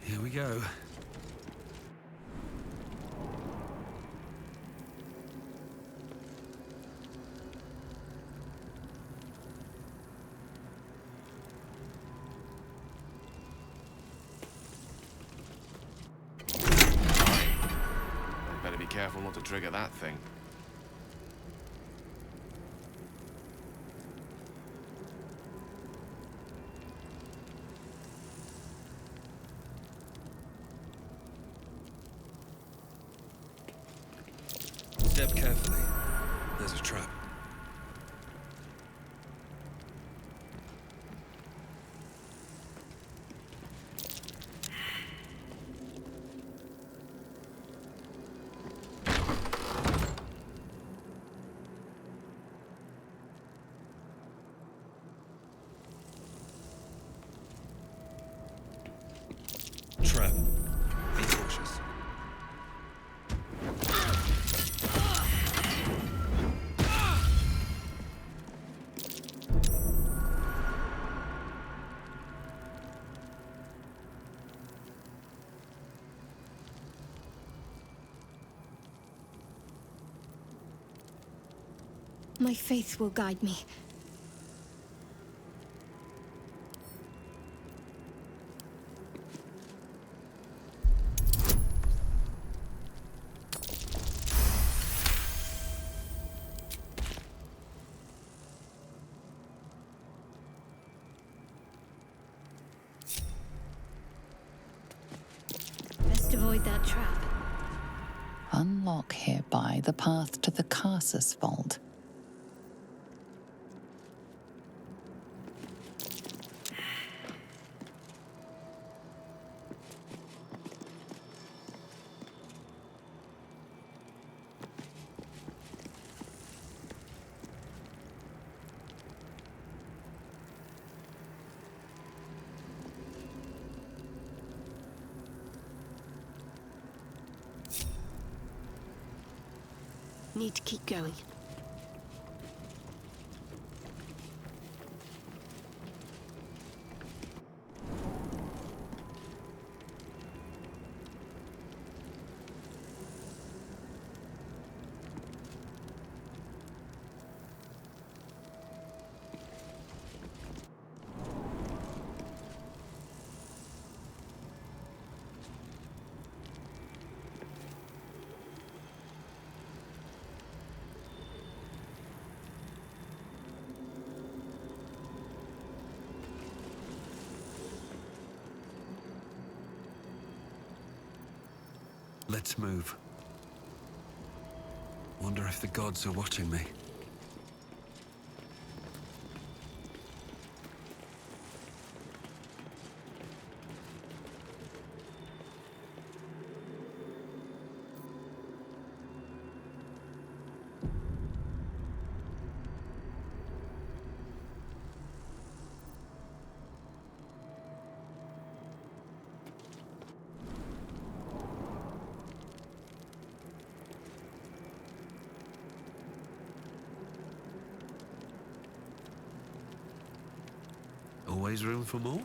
Here we go. Better be careful not to trigger that thing. Step carefully. There's a trap. Trap. Be cautious. My faith will guide me. Best avoid that trap. Unlock hereby the path to the Carsus Vault. Need to keep going. Let's move. Wonder if the gods are watching me. Always room for more?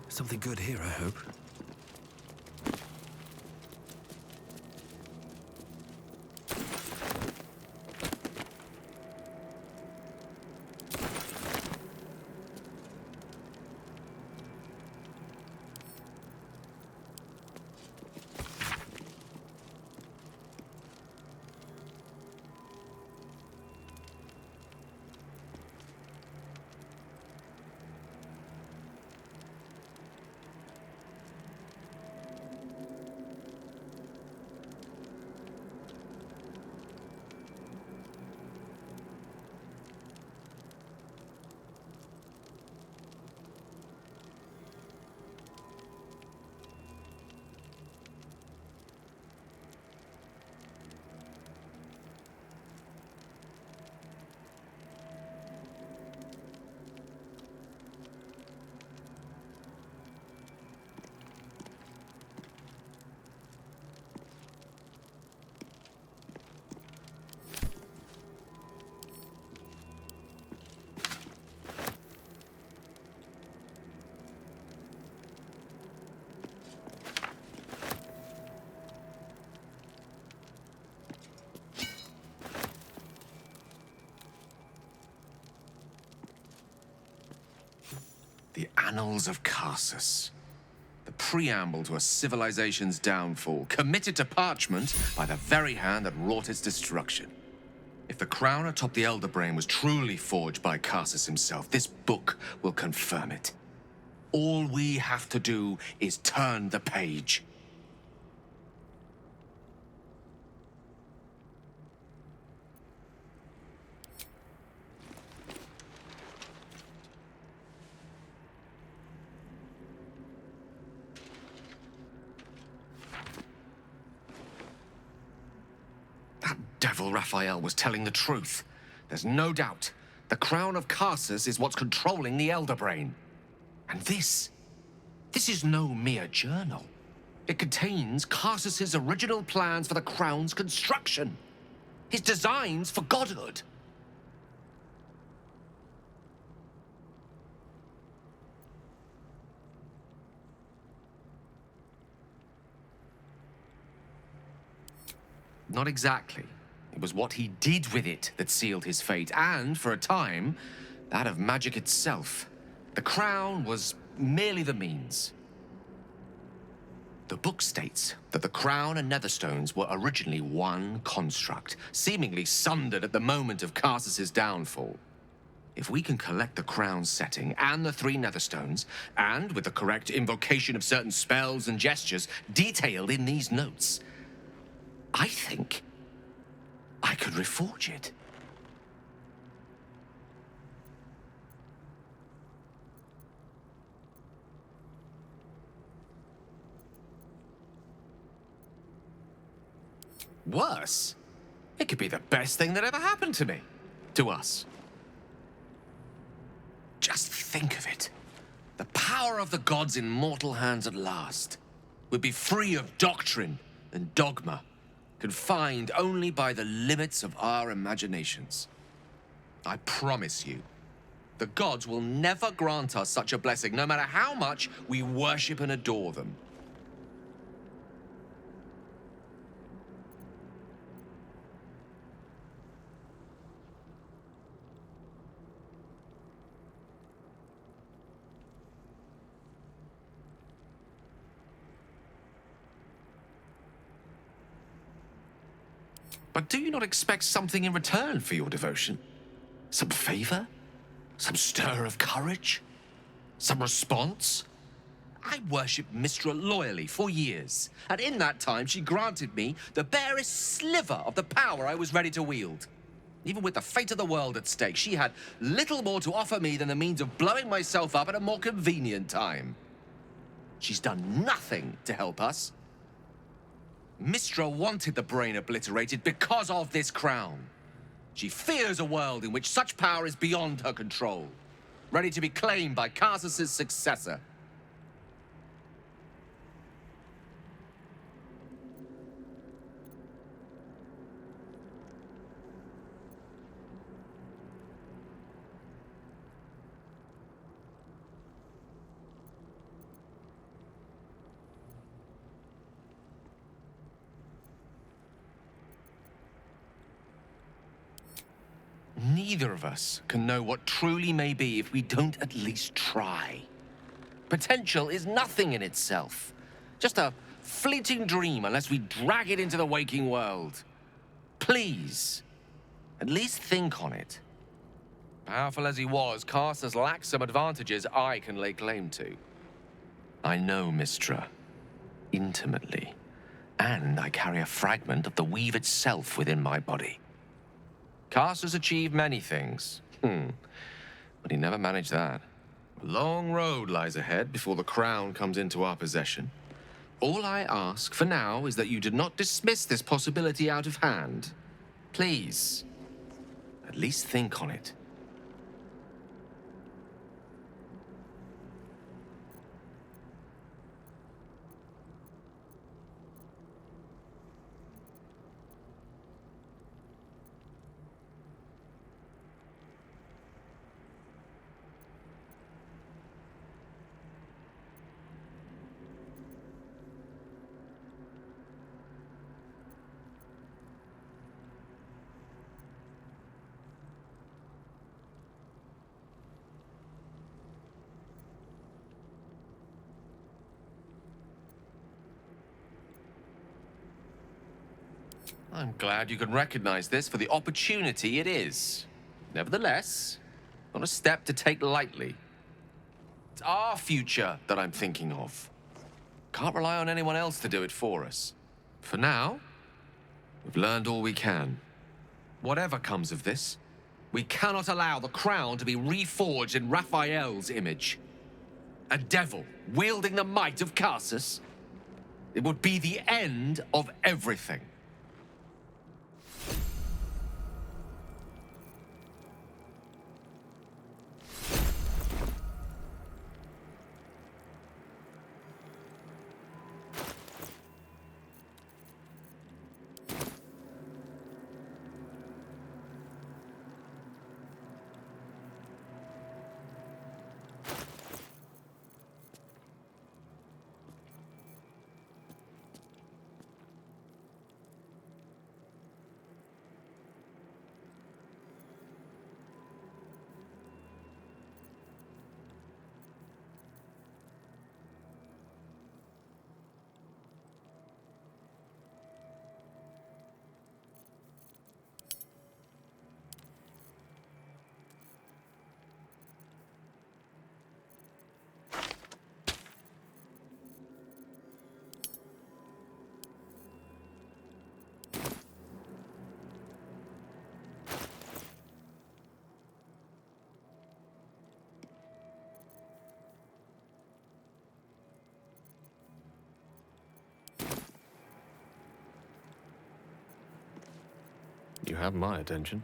Something good here, I hope. The Annals of Karsus. The preamble to a civilization's downfall, committed to parchment by the very hand that wrought its destruction. If the crown atop the Elder Brain was truly forged by Karsus himself, this book will confirm it. All we have to do is turn the page. That devil Raphael was telling the truth. There's no doubt. The crown of Karsus is what's controlling the Elder Brain. And this is no mere journal. It contains Karsus's original plans for the crown's construction. His designs for godhood. Not exactly. It was what he did with it that sealed his fate, and, for a time, that of magic itself. The crown was merely the means. The book states that the crown and netherstones were originally one construct, seemingly sundered at the moment of Karsus's downfall. If we can collect the crown's setting and the 3 netherstones, and with the correct invocation of certain spells and gestures detailed in these notes, I think I could reforge it. Worse? It could be the best thing that ever happened to me. To us. Just think of it. The power of the gods in mortal hands at last. We'd be free of doctrine and dogma, confined only by the limits of our imaginations. I promise you, the gods will never grant us such a blessing, no matter how much we worship and adore them. But do you not expect something in return for your devotion? Some favor? Some stir of courage? Some response? I worshipped Mystra loyally for years, and in that time she granted me the barest sliver of the power I was ready to wield. Even with the fate of the world at stake, she had little more to offer me than the means of blowing myself up at a more convenient time. She's done nothing to help us. Mystra wanted the brain obliterated because of this crown. She fears a world in which such power is beyond her control, ready to be claimed by Karsus's successor. Neither of us can know what truly may be if we don't at least try. Potential is nothing in itself. Just a fleeting dream unless we drag it into the waking world. Please, at least think on it. Powerful as he was, Karsus lacks some advantages I can lay claim to. I know Mystra intimately, and I carry a fragment of the weave itself within my body. Karsus achieved many things, but he never managed that. A long road lies ahead before the crown comes into our possession. All I ask for now is that you do not dismiss this possibility out of hand. Please, at least think on it. I'm glad you can recognize this for the opportunity it is. Nevertheless, not a step to take lightly. It's our future that I'm thinking of. Can't rely on anyone else to do it for us. For now, we've learned all we can. Whatever comes of this, we cannot allow the crown to be reforged in Raphael's image. A devil wielding the might of Karsus. It would be the end of everything. You have my attention.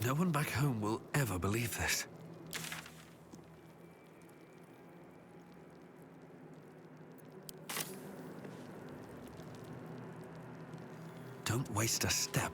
No one back home will ever believe this. Don't waste a step.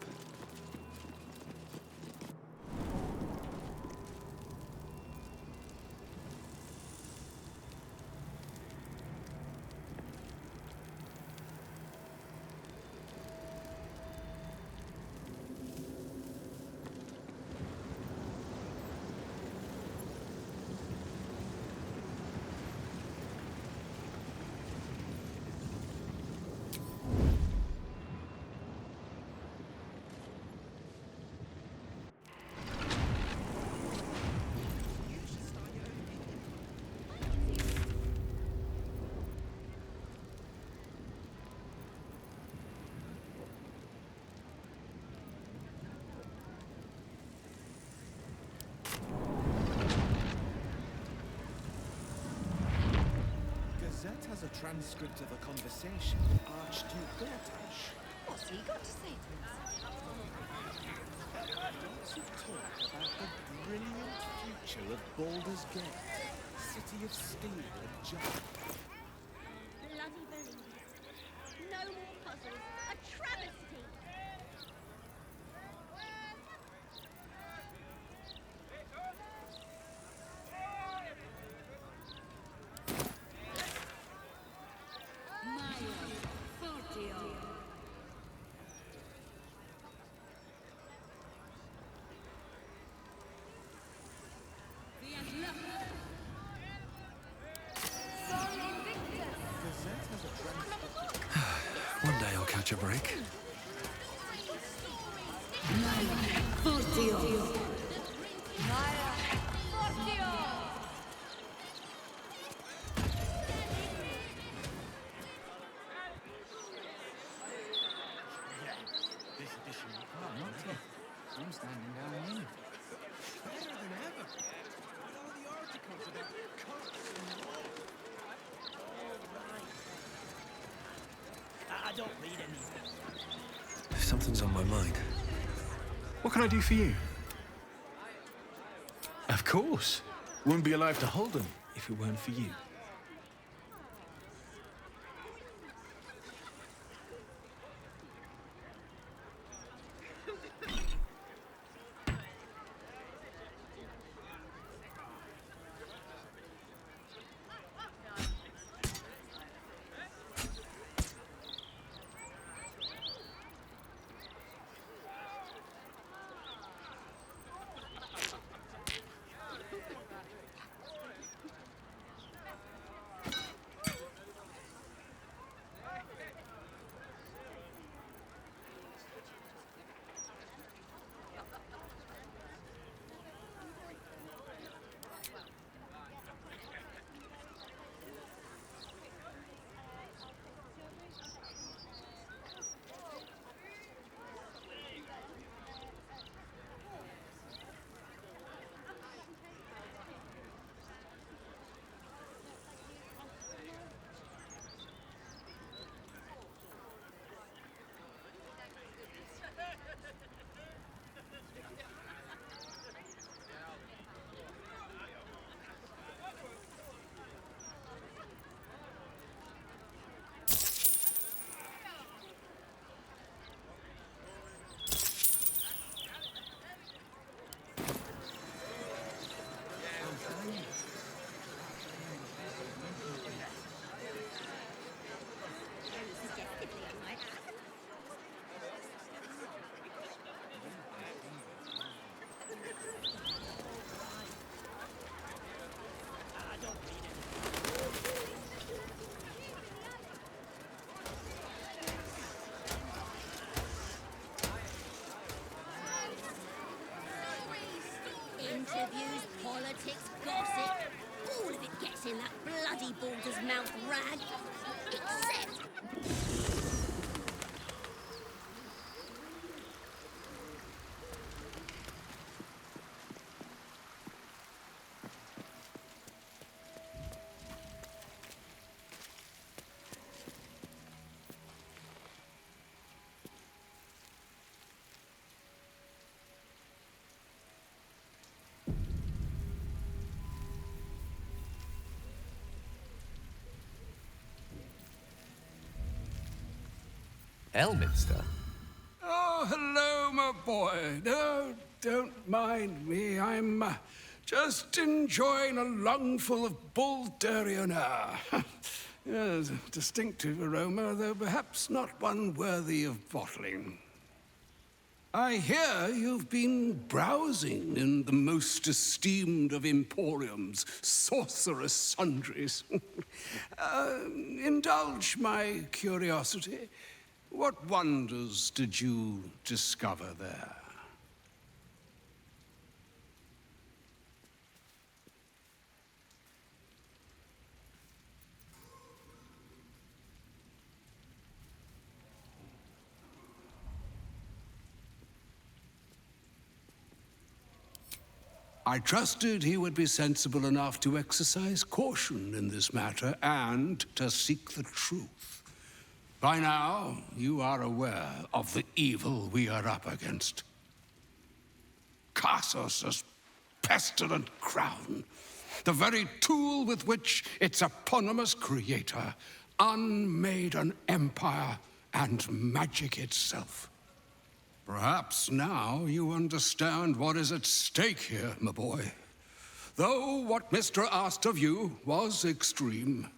Has a transcript of a conversation with Archduke Baldur. What's he got to say to himself? Lots of talk about the brilliant future of Baldur's Gale, city of steel and giant. Bloody believe. No more puzzles. A travesty. One day I'll catch a break. I'm standing down here. Better than ever. All the articles about cults and I don't read anything. Something's on my mind. What can I do for you? Of course. Wouldn't be alive to hold them if it weren't for you. bloody Baldur's mouth rag. Except... Elminster? Oh, hello, my boy. No, don't mind me. I'm just enjoying a lungful of Baldurian air. Yes, a distinctive aroma, though perhaps not one worthy of bottling. I hear you've been browsing in the most esteemed of emporiums, sorcerous sundries. Indulge my curiosity. What wonders did you discover there? I trusted he would be sensible enough to exercise caution in this matter and to seek the truth. By now, you are aware of the evil we are up against. Karsus' pestilent crown, the very tool with which its eponymous creator unmade an empire and magic itself. Perhaps now you understand what is at stake here, my boy. Though what Mystra asked of you was extreme,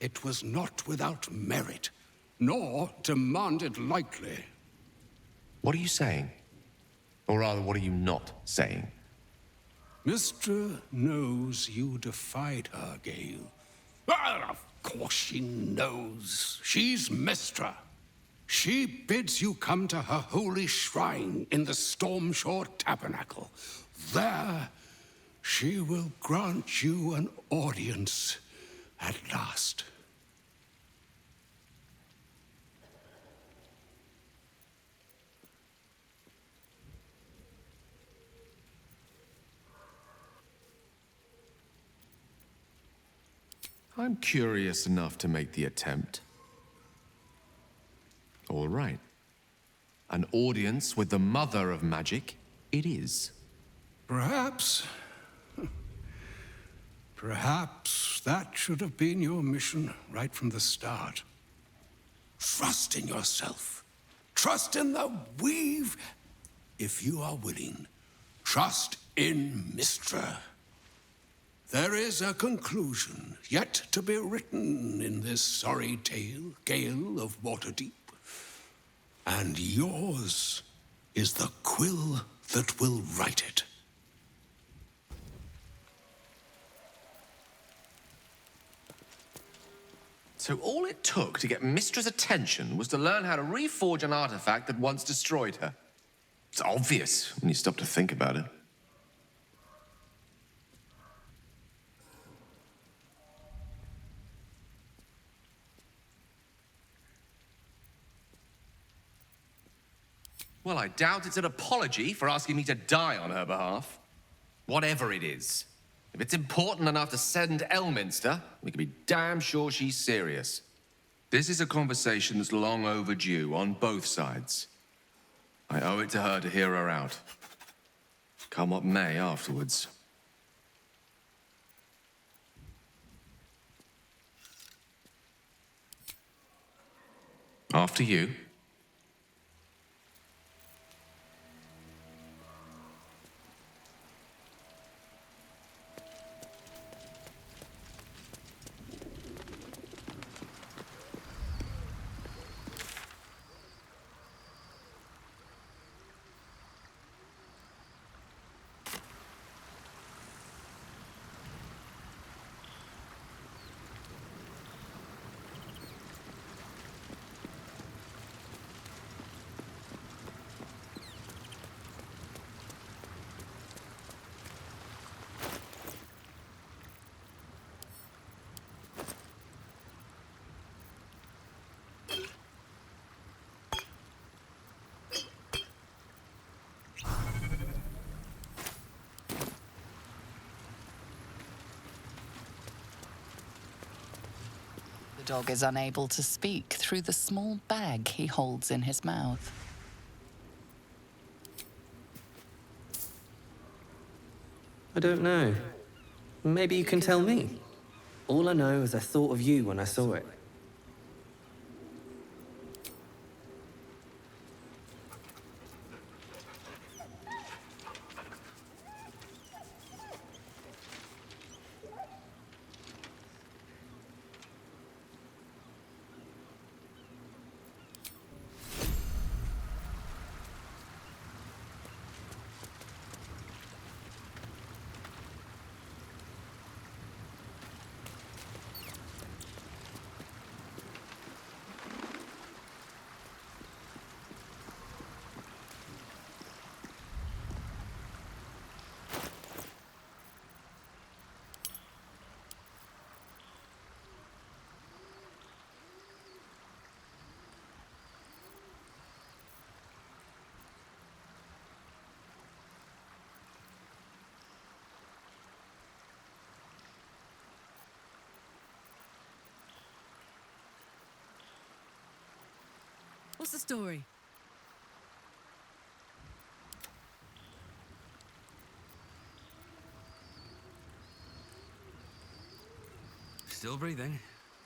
it was not without merit, nor demanded lightly. What are you saying? Or rather, what are you not saying? Mystra knows you defied her, Gale. Well, of course she knows. She's Mystra. She bids you come to her holy shrine in the Stormshore Tabernacle. There, she will grant you an audience at last. I'm curious enough to make the attempt. All right. An audience with the mother of magic, it is. Perhaps. Perhaps that should have been your mission right from the start. Trust in yourself. Trust in the weave. If you are willing, trust in Mystra. There is a conclusion yet to be written in this sorry tale, Gale of Waterdeep. And yours is the quill that will write it. So all it took to get Mystra's attention was to learn how to reforge an artifact that once destroyed her. It's obvious when you stop to think about it. Well, I doubt it's an apology for asking me to die on her behalf. Whatever it is. If it's important enough to send Elminster, we can be damn sure she's serious. This is a conversation that's long overdue on both sides. I owe it to her to hear her out. Come what may afterwards. After you. The dog is unable to speak through the small bag he holds in his mouth. I don't know. Maybe you can tell me. All I know is I thought of you when I saw it. What's the story? Still breathing,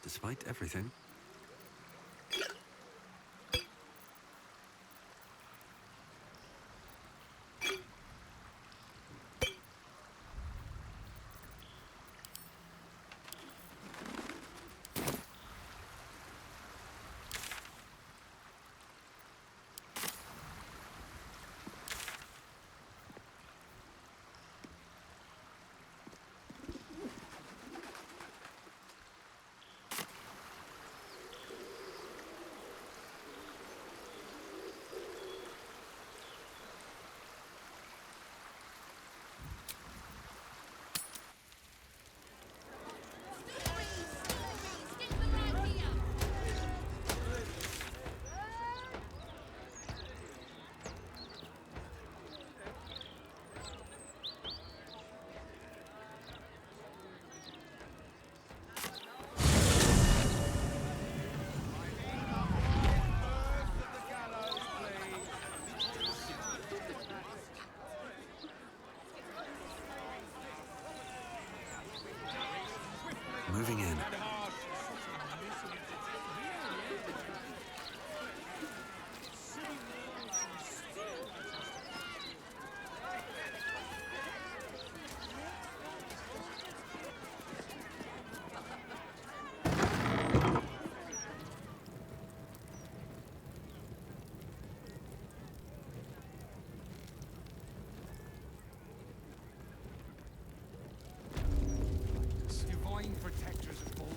despite everything. Moving in.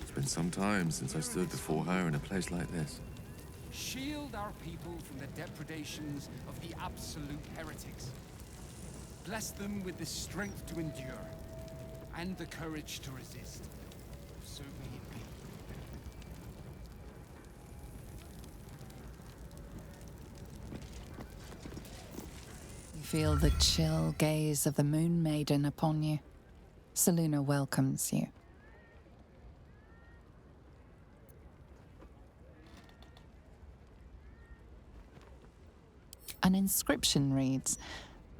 It's been some time since I stood before her in a place like this. Shield our people from the depredations of the absolute heretics. Bless them with the strength to endure, and the courage to resist. So may it be. You feel the chill gaze of the Moon Maiden upon you. Selûne welcomes you. An inscription reads,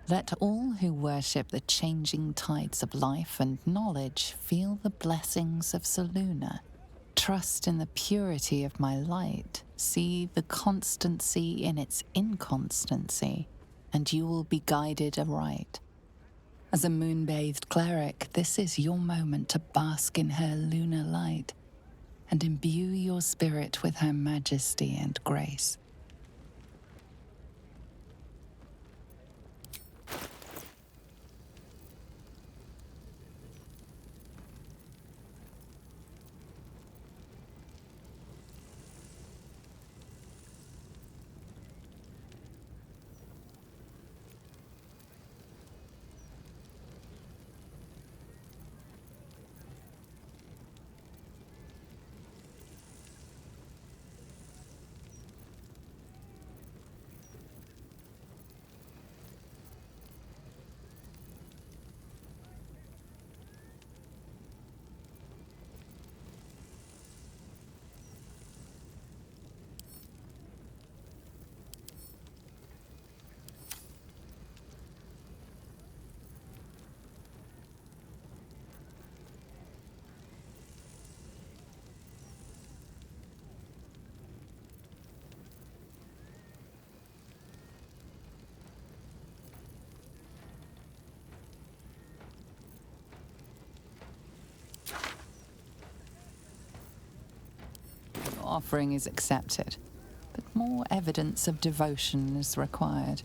"Let all who worship the changing tides of life and knowledge feel the blessings of Selûne. Trust in the purity of my light. See the constancy in its inconstancy, and you will be guided aright." As a moon-bathed cleric, this is your moment to bask in her lunar light and imbue your spirit with her majesty and grace. offering is accepted, but more evidence of devotion is required.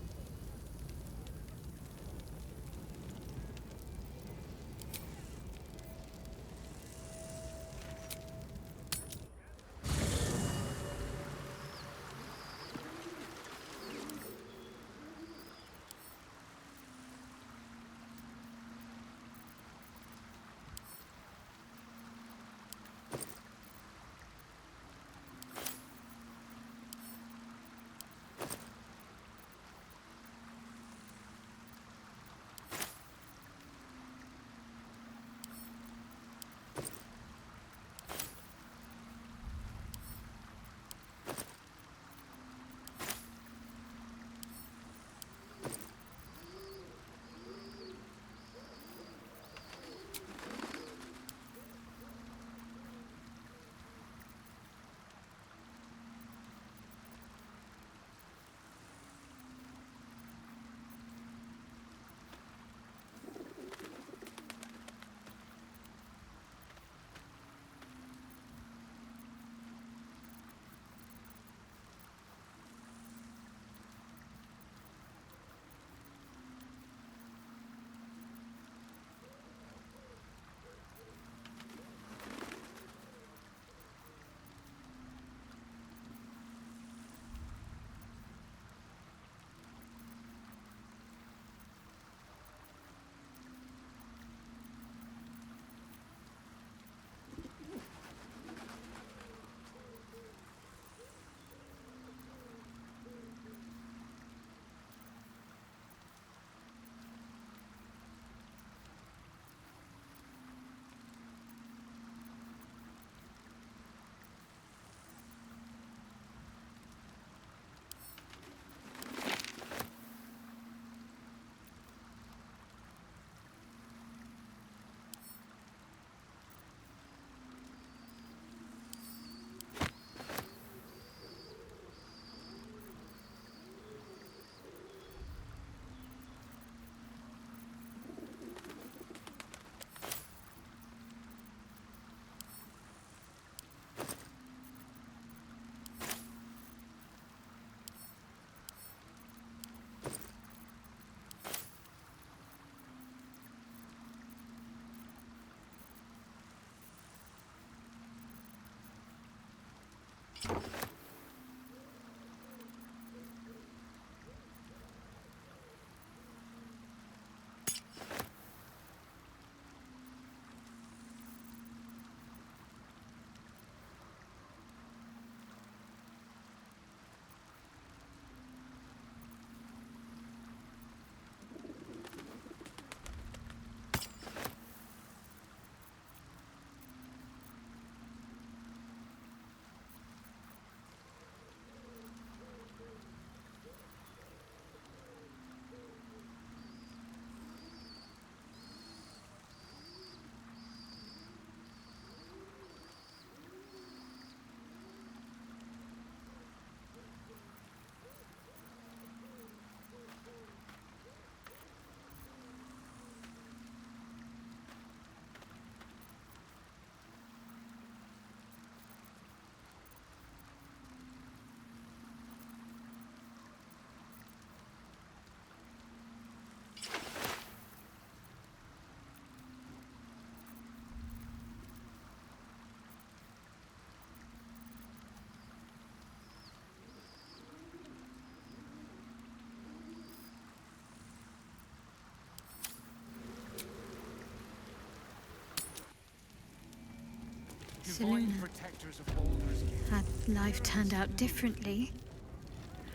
Divine protectors of Baldur's Gate. Had life turned out differently,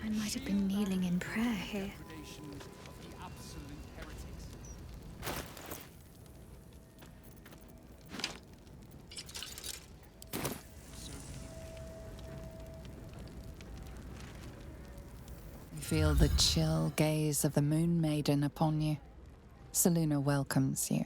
I might have been kneeling in prayer here. Depredations of the absolute heretics. So You feel the chill gaze of the Moon Maiden upon you. Selûne welcomes you.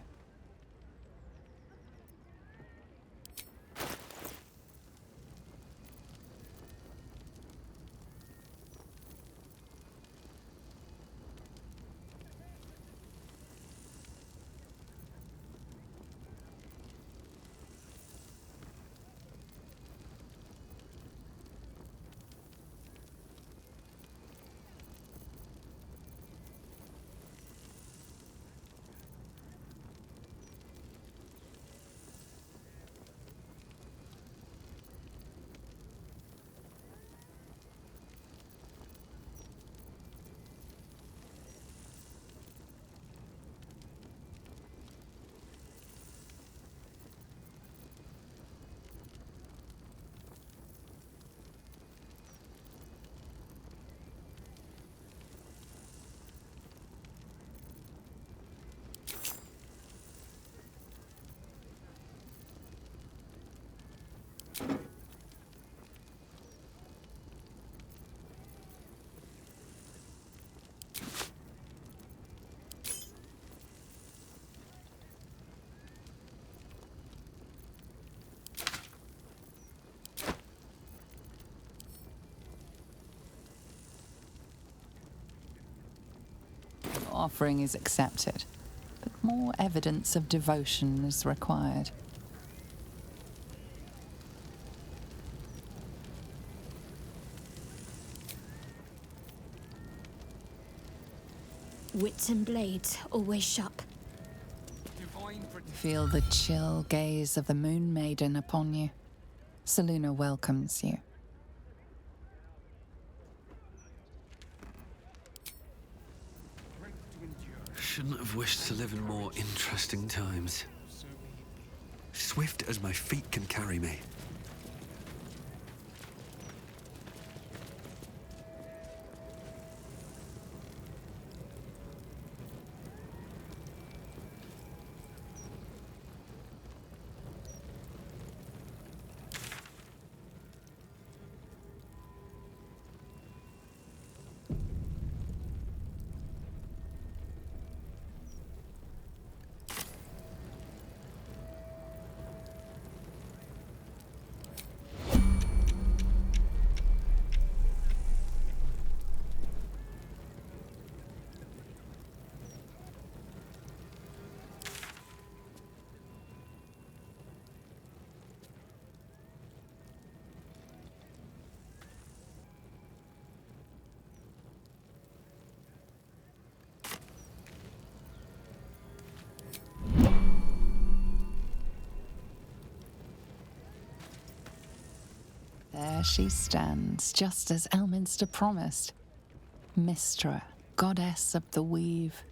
offering is accepted, but more evidence of devotion is required. Wits and blades always sharp. Divine protection. Feel the chill gaze of the Moon Maiden upon you. Selûne welcomes you. To endure. Shouldn't have wished to live in more interesting times. Swift as my feet can carry me. There she stands, just as Elminster promised. Mystra, goddess of the weave,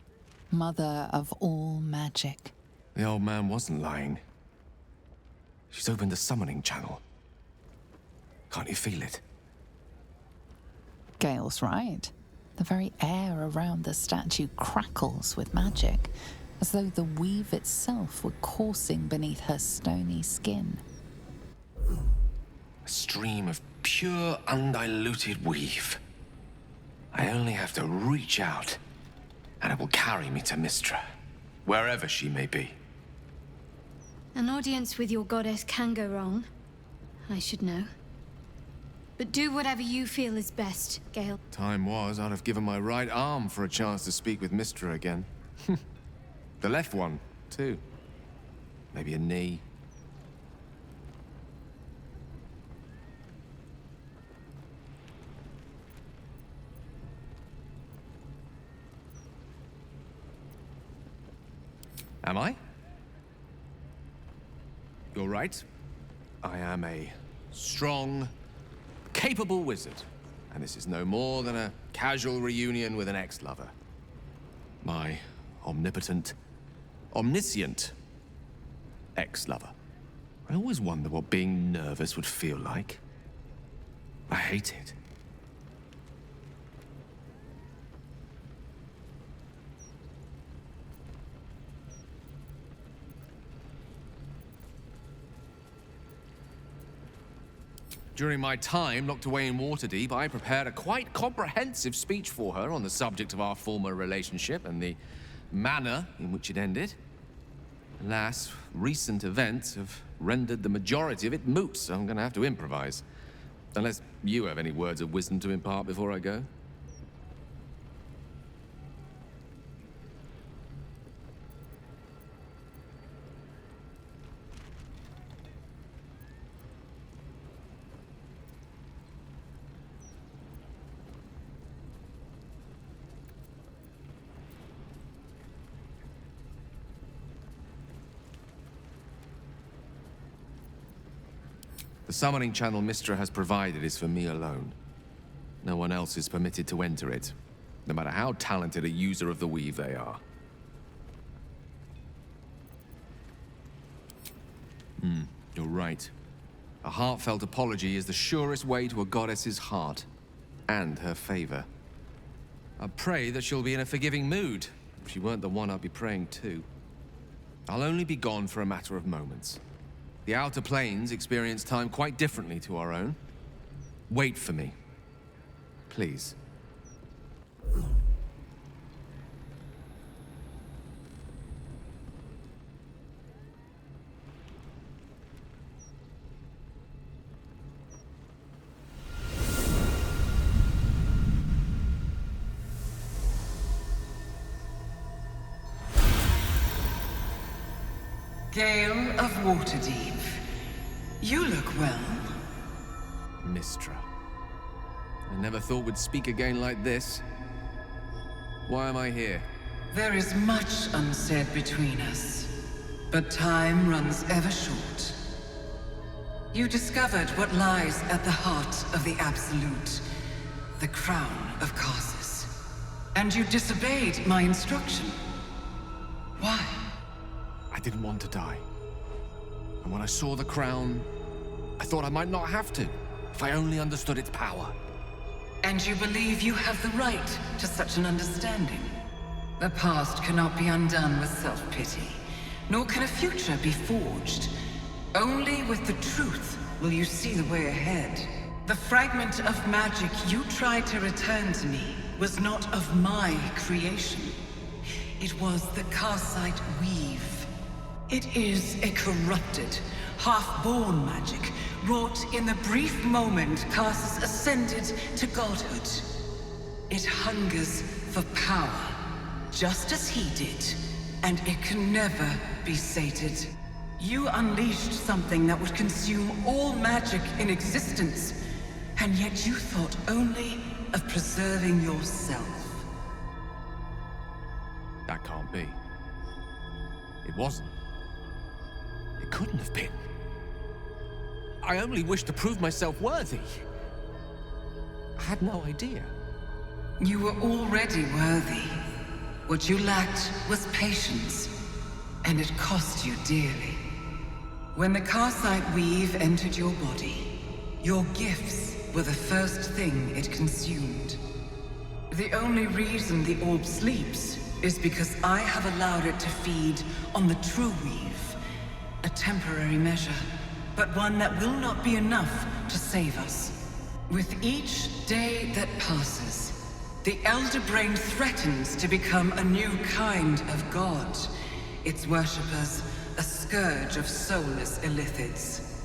mother of all magic. The old man wasn't lying. She's opened the summoning channel. Can't you feel it? Gale's right. The very air around the statue crackles with magic, as though the weave itself were coursing beneath her stony skin. A stream of pure, undiluted weave. I only have to reach out, and it will carry me to Mystra, wherever she may be. An audience with your goddess can go wrong. I should know. But do whatever you feel is best, Gale. Time was, I'd have given my right arm for a chance to speak with Mystra again. The left one, too. Maybe a knee. Am I? You're right. I am a strong, capable wizard. And this is no more than a casual reunion with an ex-lover. My omnipotent, omniscient ex-lover. I always wonder what being nervous would feel like. I hate it. During my time locked away in Waterdeep, I prepared a quite comprehensive speech for her on the subject of our former relationship and the manner in which it ended. Alas, recent events have rendered the majority of it moot, so I'm going to have to improvise. Unless you have any words of wisdom to impart before I go. The summoning channel Mystra has provided is for me alone. No one else is permitted to enter it, no matter how talented a user of the weave they are. You're right. A heartfelt apology is the surest way to a goddess's heart, and her favor. I pray that she'll be in a forgiving mood. If she weren't the one I'd be praying to. I'll only be gone for a matter of moments. The Outer Planes experience time quite differently to our own. Wait for me. Please. Gale of Waterdeep. You look well. Mystra. I never thought we'd speak again like this. Why am I here? There is much unsaid between us, but time runs ever short. You discovered what lies at the heart of the Absolute, the crown of Karsus. And you disobeyed my instruction. Why? I didn't want to die. And when I saw the crown, I thought I might not have to, if I only understood its power. And you believe you have the right to such an understanding? The past cannot be undone with self-pity, nor can a future be forged. Only with the truth will you see the way ahead. The fragment of magic you tried to return to me was not of my creation. It was the Karsite Weave. It is a corrupted, half-born magic, wrought in the brief moment Karsus ascended to godhood. It hungers for power, just as he did, and it can never be sated. You unleashed something that would consume all magic in existence, and yet you thought only of preserving yourself. That can't be. It wasn't. It couldn't have been. I only wished to prove myself worthy. I had no idea. You were already worthy. What you lacked was patience, and it cost you dearly. When the Karsite Weave entered your body, your gifts were the first thing it consumed. The only reason the orb sleeps is because I have allowed it to feed on the true weave. A temporary measure, but one that will not be enough to save us. With each day that passes, the Elder Brain threatens to become a new kind of god. Its worshippers, a scourge of soulless illithids.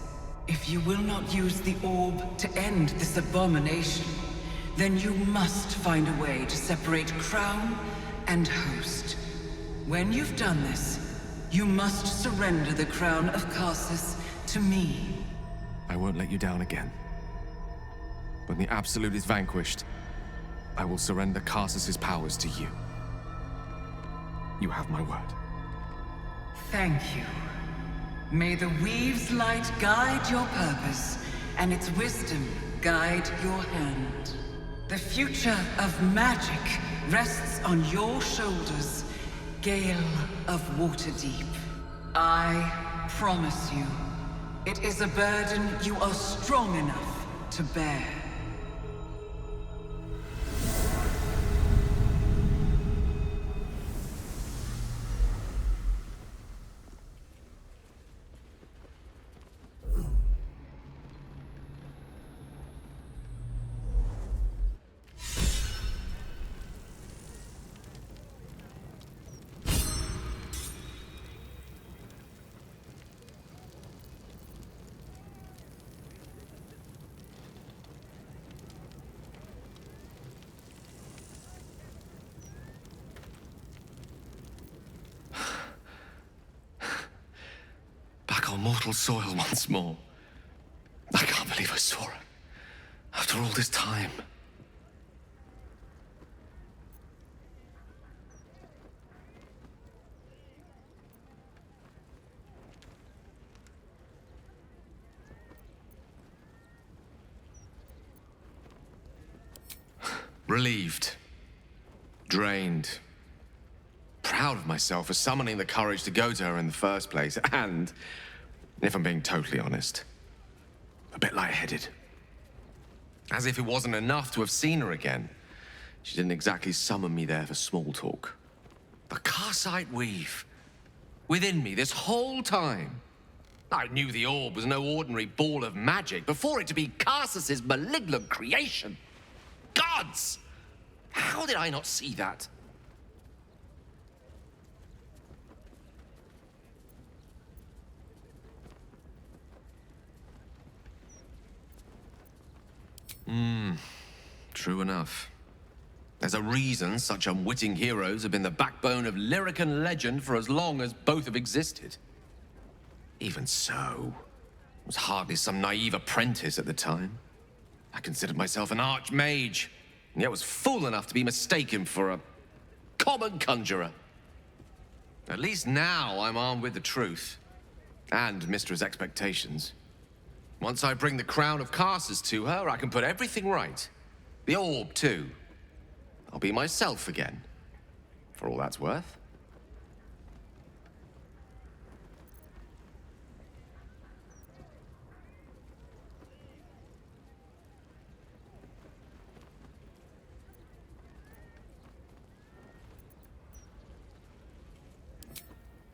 If you will not use the orb to end this abomination, then you must find a way to separate crown and host. When you've done this, you must surrender the crown of Karsus to me. I won't let you down again. When the Absolute is vanquished, I will surrender Karsus's powers to you. You have my word. Thank you. May the Weave's light guide your purpose, and its wisdom guide your hand. The future of magic rests on your shoulders, Gale of Waterdeep. I promise you, it is a burden you are strong enough to bear. Back on mortal soil once more. I can't believe I saw her. After all this time. Relieved. Drained. Proud of myself for summoning the courage to go to her in the first place, and, if I'm being totally honest, a bit lightheaded. As if it wasn't enough to have seen her again. She didn't exactly summon me there for small talk. The Karsite Weave. Within me this whole time. I knew the orb was no ordinary ball of magic before it to be Karsus's malignant creation. Gods! How did I not see that? True enough. There's a reason such unwitting heroes have been the backbone of lyric and legend for as long as both have existed. Even so, I was hardly some naive apprentice at the time. I considered myself an archmage, and yet was fool enough to be mistaken for a common conjurer. At least now I'm armed with the truth, and Mystra's expectations. Once I bring the crown of casters to her, I can put everything right. The orb, too. I'll be myself again, for all that's worth.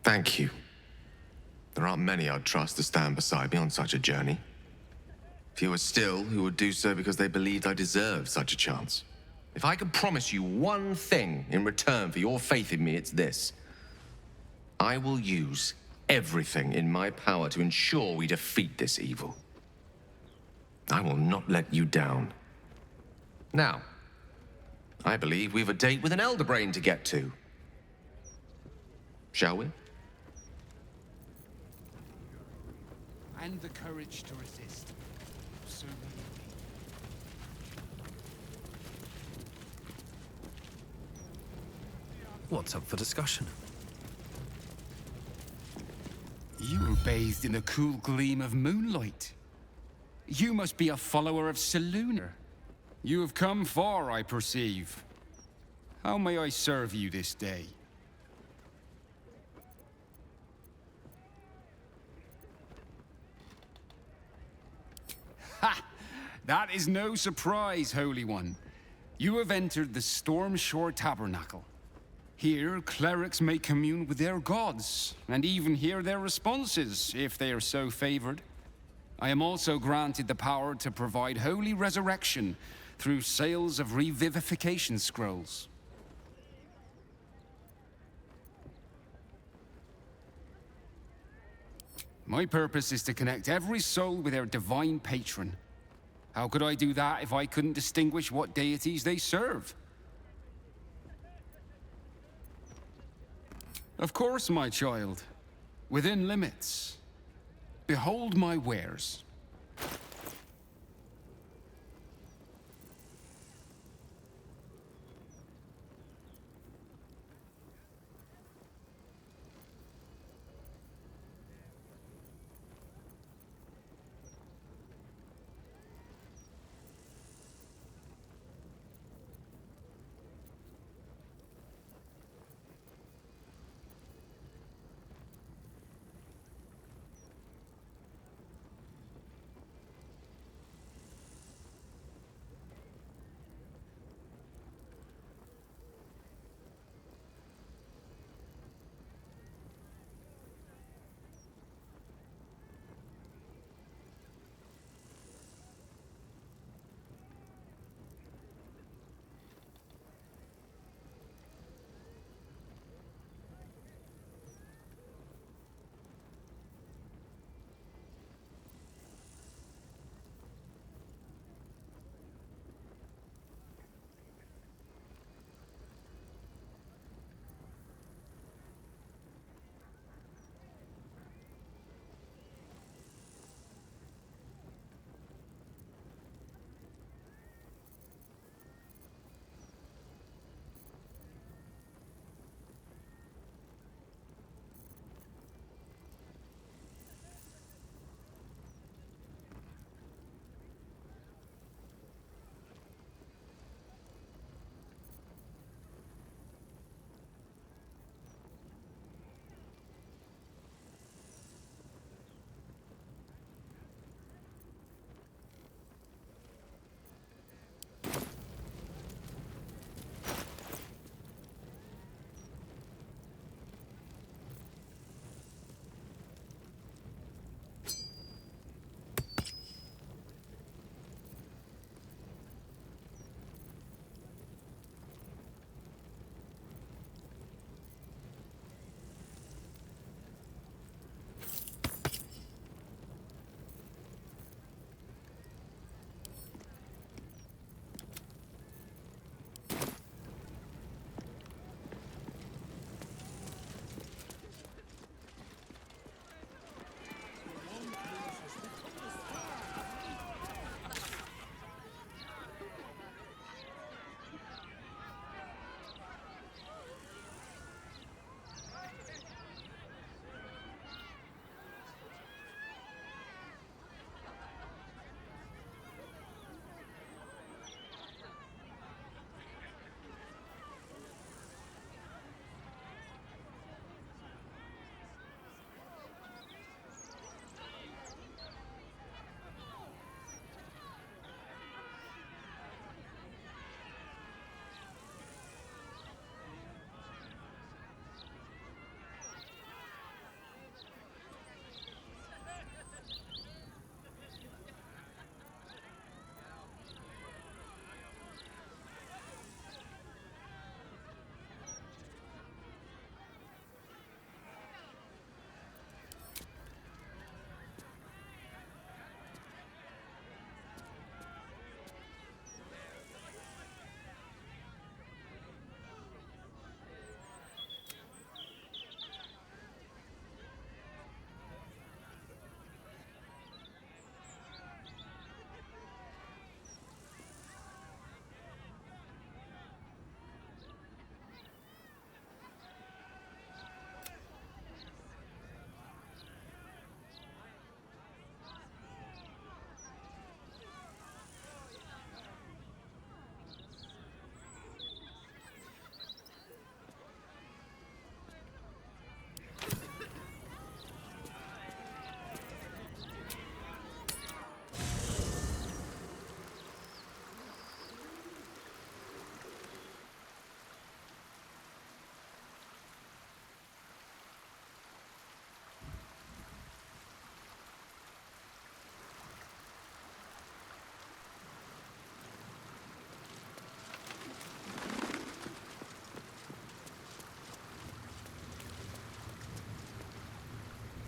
Thank you. There aren't many I'd trust to stand beside me on such a journey. Fewer still who would do so because they believed I deserved such a chance. If I could promise you one thing in return for your faith in me, it's this. I will use everything in my power to ensure we defeat this evil. I will not let you down. Now, I believe we've a date with an Elder Brain to get to. Shall we? And the courage to resist. So What's up for discussion? you were bathed in the cool gleam of moonlight. You must be a follower of Selûne. You have come far, I perceive. How may I serve you this day? Ha! That is no surprise, Holy One. You have entered the Stormshore Tabernacle. Here, clerics may commune with their gods, and even hear their responses, if they are so favored. I am also granted the power to provide holy resurrection through sales of revivification scrolls. My purpose is to connect every soul with their divine patron. How could I do that if I couldn't distinguish what deities they serve? Of course, my child. Within limits. Behold my wares.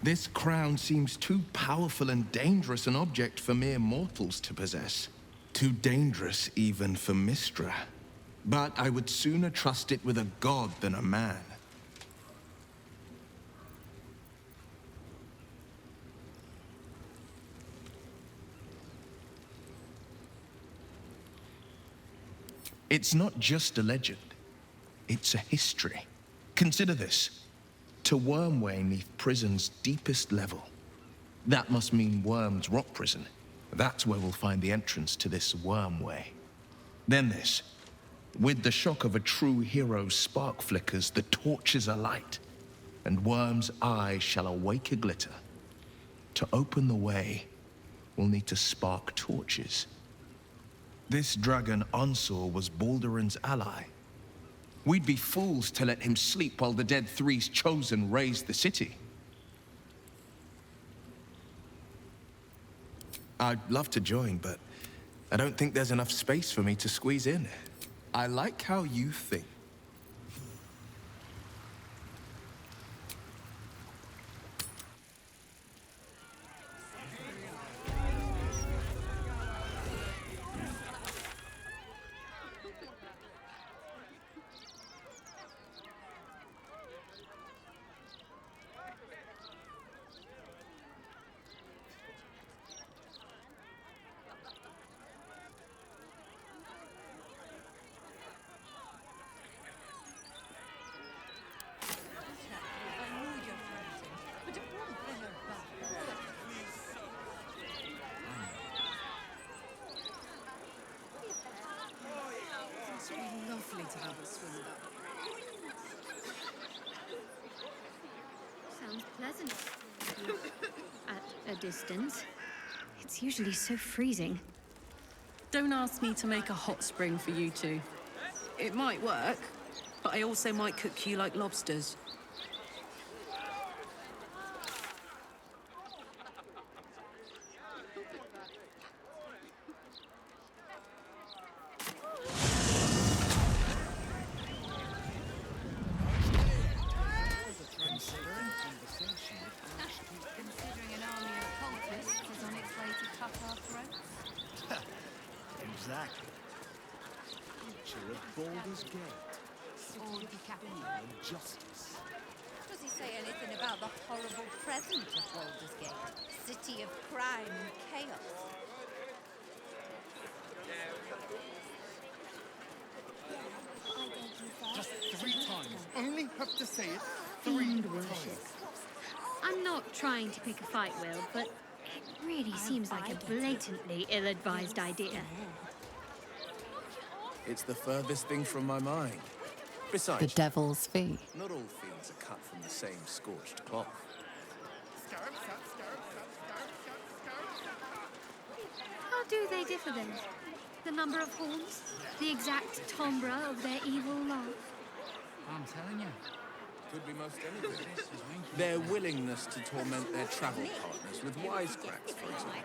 This crown seems too powerful and dangerous an object for mere mortals to possess. Too dangerous even for Mystra. But I would sooner trust it with a god than a man. It's not just a legend. It's a history. Consider this. To Wormway 'neath prison's deepest level. That must mean Worm's rock prison. That's where we'll find the entrance to this Wormway. Then this. With the shock of a true hero's spark flickers, the torches alight, and Worm's eye shall awake a glitter. To open the way, we'll need to spark torches. This dragon Onsor was Balduran's ally. We'd be fools to let him sleep while the Dead Three's chosen raised the city. I'd love to join, but I don't think there's enough space for me to squeeze in. I like how you think. Lovely to have a swim back. Sounds pleasant. At a distance. It's usually so freezing. Don't ask me to make a hot spring for you two. It might work, but I also might cook you like lobsters. Considering an army of cultists is on its way to cut our throats. Exactly. Future of Baldur's Gate. Or decapitate. And justice. Does he say anything about the horrible present of Baldur's Gate? City of crime and chaos. Just 3 times. Only have to say it 3 times. I'm not trying to pick a fight, Will, but it really seems like a blatantly ill-advised idea. It's the furthest thing from my mind. Besides, The devil's fee. not all fiends are cut from the same scorched cloth. How do they differ then? The number of horns? The exact timbre of their evil laugh? I'm telling you. Could be most anything. Their willingness to torment their travel partners with wisecracks, for example.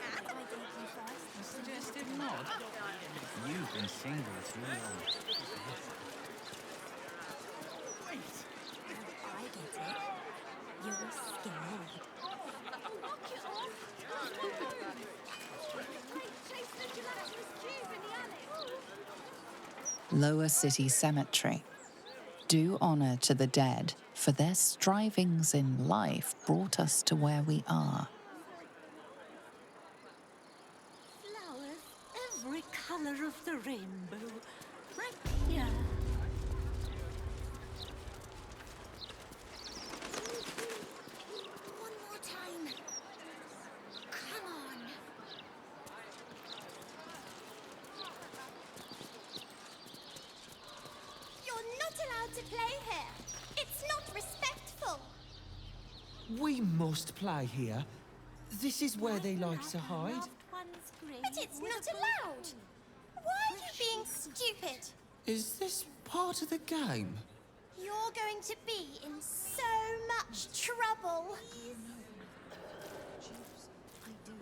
A suggestive nod? You've been single too long. I get it. You're scared. Lower City Cemetery. Do honor to the dead, for their strivings in life brought us to where we are. Flowers, every color of the rainbow. Right here. One more time. Come on. You're not allowed to play here. It's not respectful. We must play here. This is where they like to hide. But it's not allowed. Why are you being stupid? Is this part of the game? You're going to be in so much trouble. I do.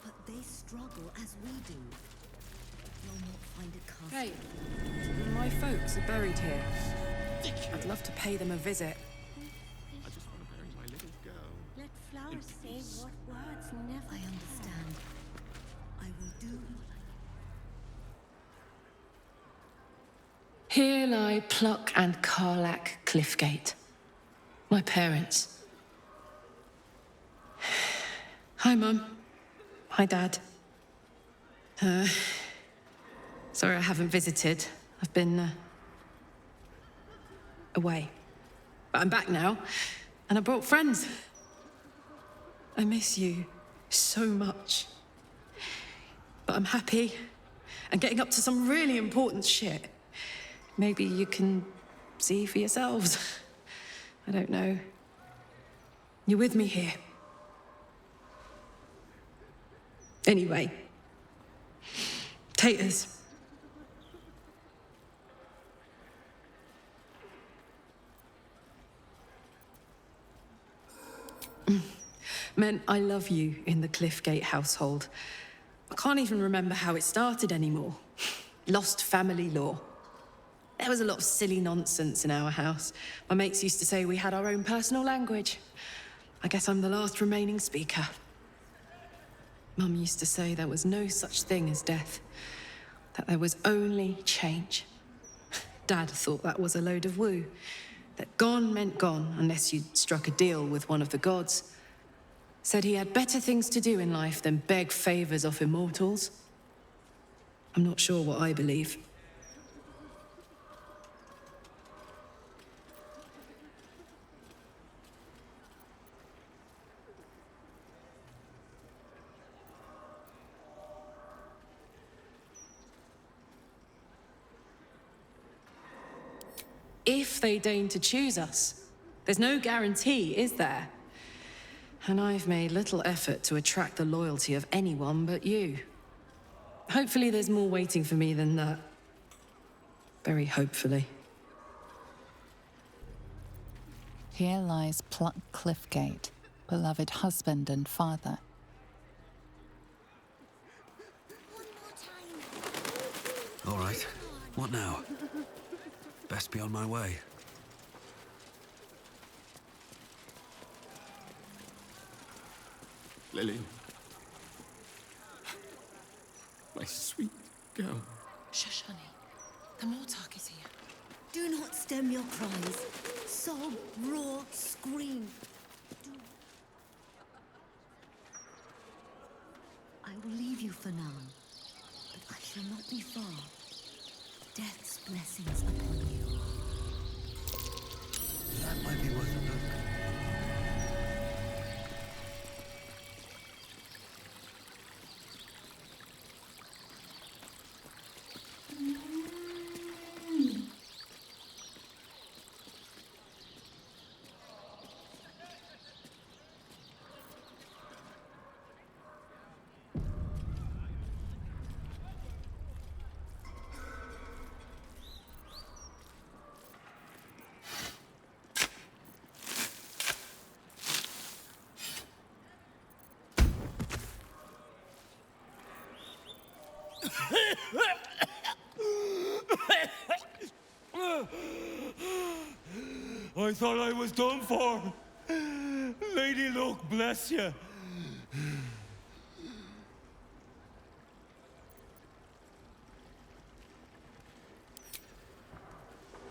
But they struggle as we do. You'll not find a castle. Hey, my folks are buried here. I'd love to pay them a visit. I just want to bury my little girl. Let Here lie Pluck and Karlach Cliffgate. My parents. Hi, Mum. Hi, Dad. Sorry I haven't visited. I've been, away. But I'm back now, and I brought friends. I miss you so much. But I'm happy, and getting up to some really important shit. Maybe you can see for yourselves. I don't know. You're with me here. Anyway. Taters. Men, I love you in the Cliffgate household. I can't even remember how it started anymore. Lost family law. There was a lot of silly nonsense in our house. My mates used to say we had our own personal language. I guess I'm the last remaining speaker. Mum used to say there was no such thing as death, that there was only change. Dad thought that was a load of woo, that gone meant gone unless you'd struck a deal with one of the gods. Said he had better things to do in life than beg favors off immortals. I'm not sure what I believe. If they deign to choose us. There's no guarantee, is there? And I've made little effort to attract the loyalty of anyone but you. Hopefully there's more waiting for me than that. Very hopefully. Here lies Pluck Cliffgate, beloved husband and father. All right. What now? Best be on my way. Lily. My sweet girl. Shush, honey. The Mortark is here. Do not stem your cries. Sob, roar, scream. I will leave you for now, but I shall not be far. Death's blessings upon you. That might be worth a look. I thought I was done for. Lady Luck, bless you.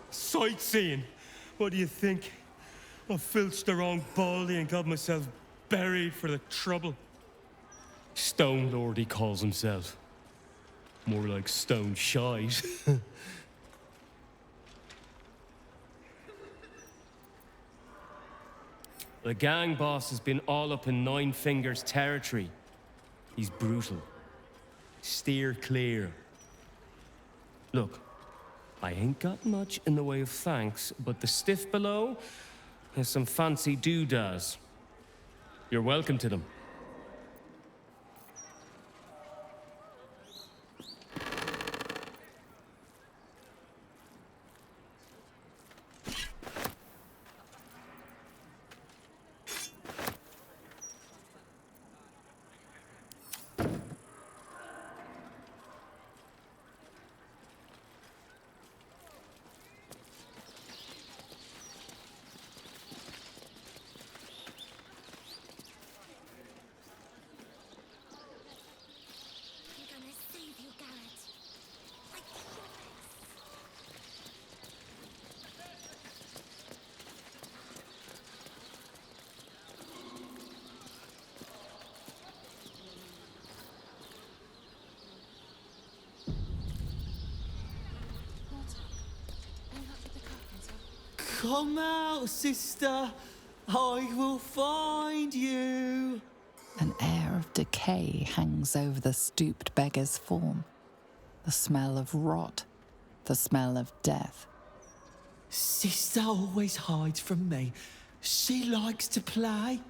Sightseeing. What do you think? I filched the wrong baldy and got myself buried for the trouble. Stone Lord, he calls himself. More like stone shite. The gang boss has been all up in Nine Fingers territory. He's brutal. Steer clear. Look, I ain't got much in the way of thanks, but the stiff below has some fancy doodads. You're welcome to them. Come out, sister. I will find you. An air of decay hangs over the stooped beggar's form. The smell of rot, the smell of death. Sister always hides from me. She likes to play.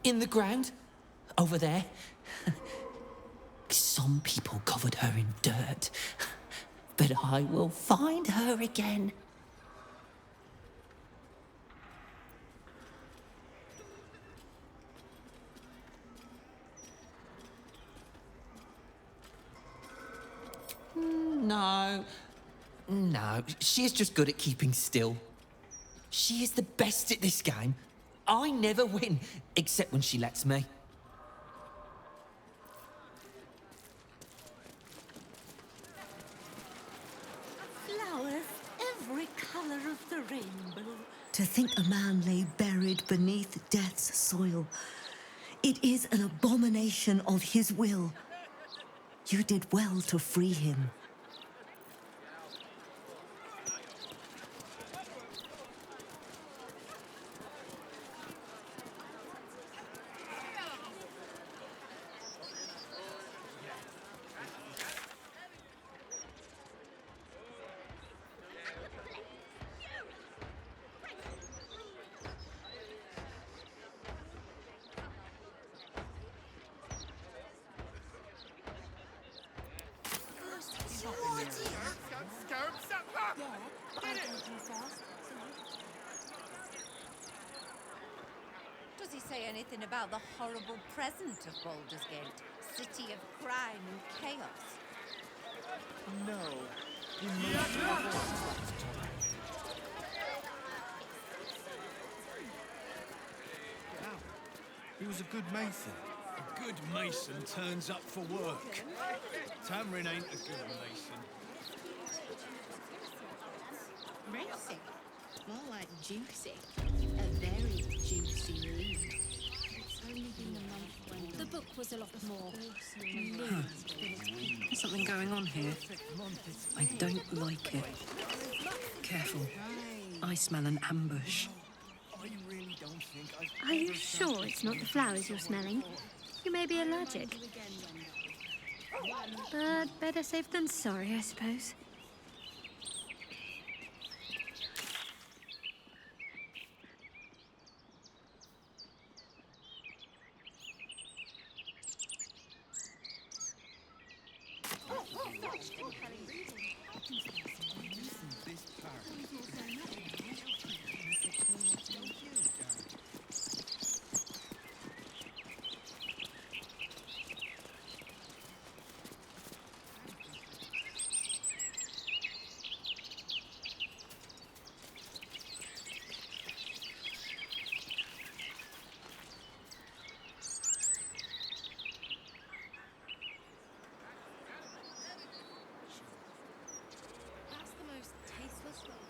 In the ground, over there. Some people covered her in dirt, but I will find her again. No, she is just good at keeping still. She is the best at this game. I never win, except when she lets me. Flowers, every color of the rainbow. To think a man lay buried beneath death's soil. It is an abomination of his will. You did well to free him. Does he say anything about the horrible present of Baldur's Gate? City of crime and chaos? No. He was a good mason. A good mason turns up for work. Tamrin ain't a good mason. Racy. More like juicy. A very juicy lead. It's only been a month when... The book was a lot more. There's something going on here. I don't like it. Careful. I smell an ambush. Are you sure it's not the flowers you're smelling? You may be allergic. But better safe than sorry, I suppose.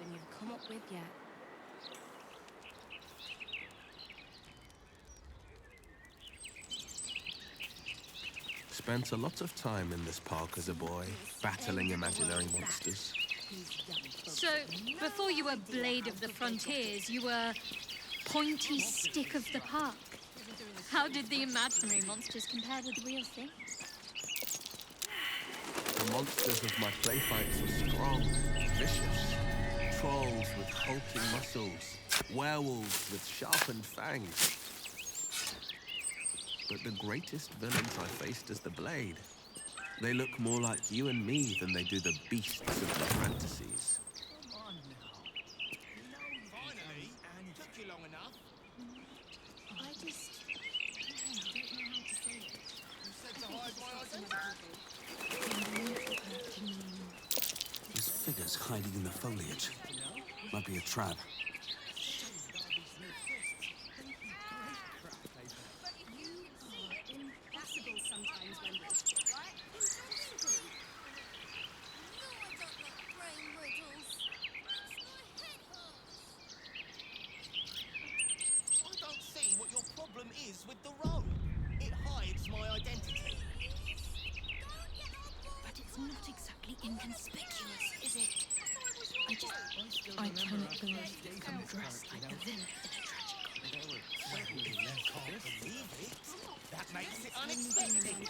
Than you've come up with yet. Spent a lot of time in this park as a boy, battling imaginary monsters. So, before you were Blade of the Frontiers, you were Pointy Stick of the Park. How did the imaginary monsters compare with the real thing? The monsters of my playfights were strong, vicious. Trolls with hulking muscles, werewolves with sharpened fangs. But the greatest villains I faced as the Blade, they look more like you and me than they do the beasts of the fantasies. Come on now. Finally, and took you long enough. I just... I don't know how to say it. You said to hide my identity. There's figures hiding in the foliage. Might be a trap. Impossible sometimes when... I don't see what your problem is with the road. It hides my identity. inconspicuous, is it? I cannot believe you come dressed like a villain in a tragic That makes it unexpected.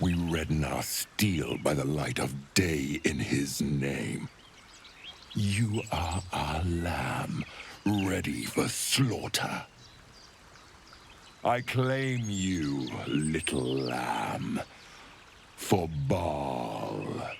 We redden our steel by the light of day in his name. You are our lamb, ready for slaughter. I claim you, little lamb, for Baal.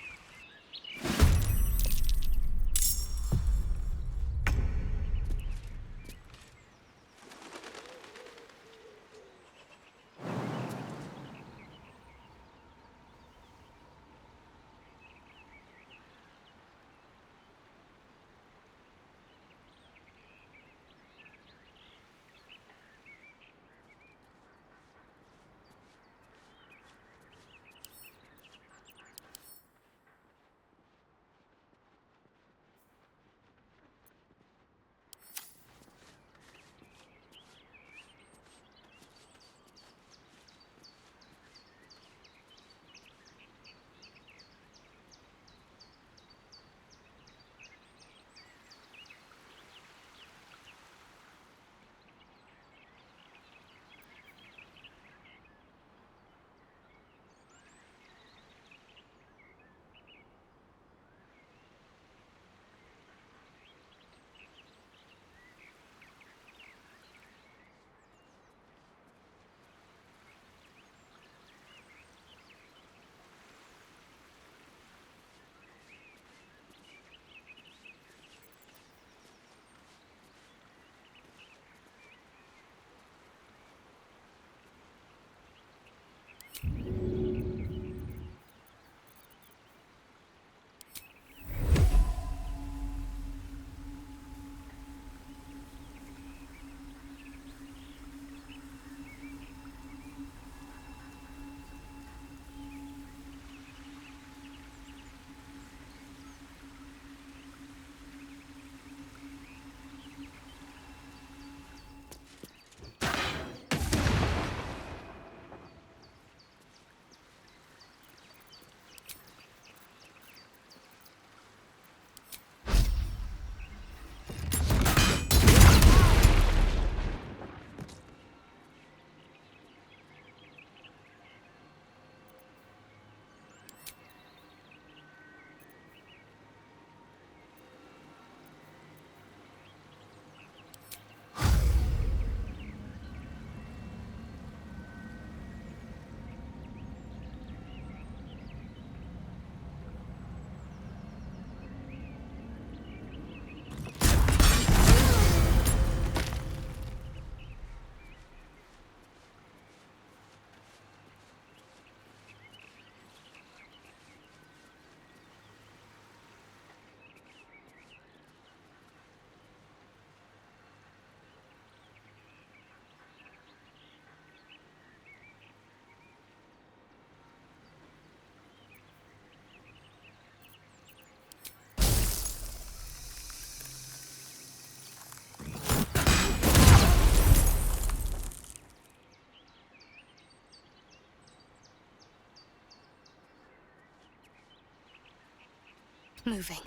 moving.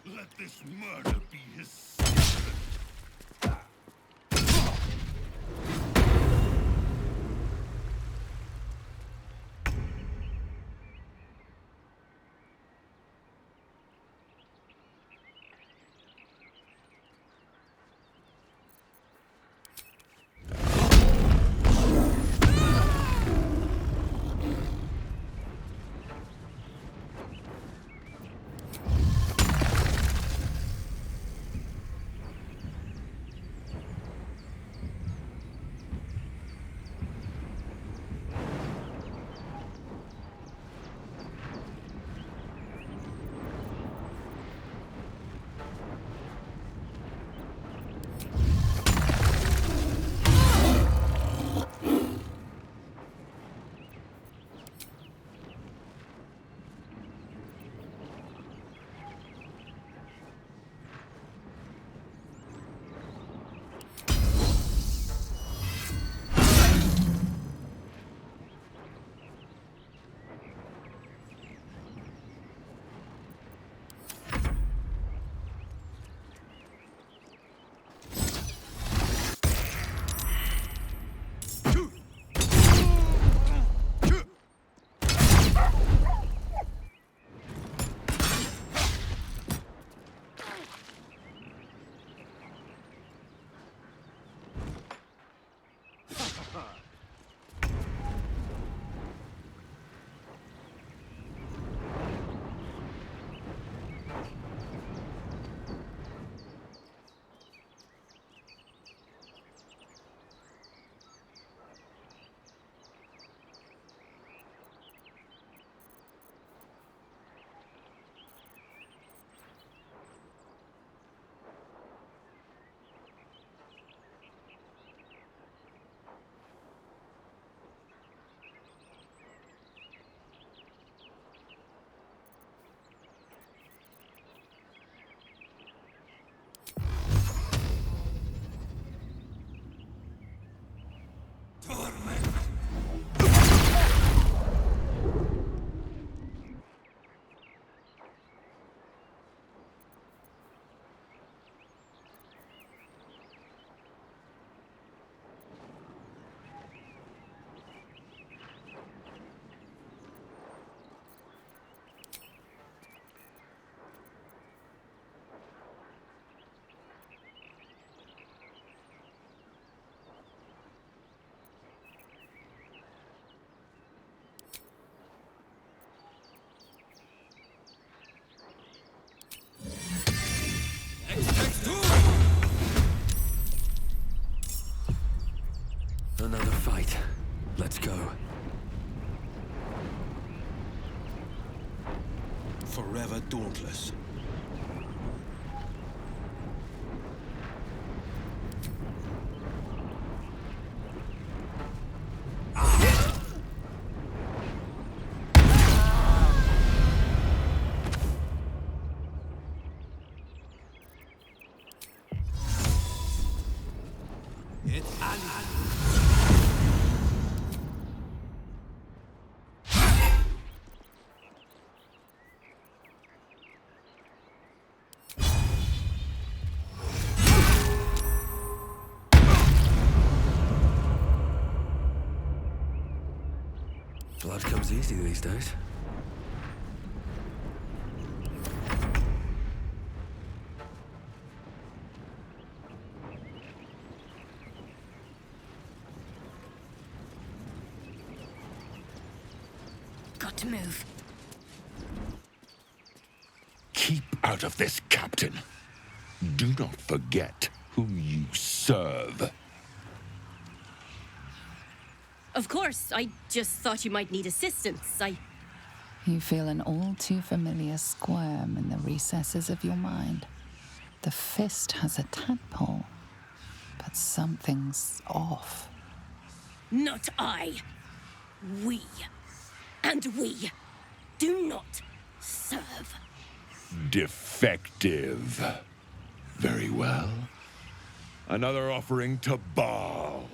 Let this murder be his forever dauntless. Blood comes easy these days. Got to move. Keep out of this, Captain. Do not forget who you serve. Of course, I just thought you might need assistance. You feel an all too familiar squirm in the recesses of your mind. The fist has a tadpole, but something's off. Not I. We. And we do not serve. Defective. Very well. Another offering to Baal.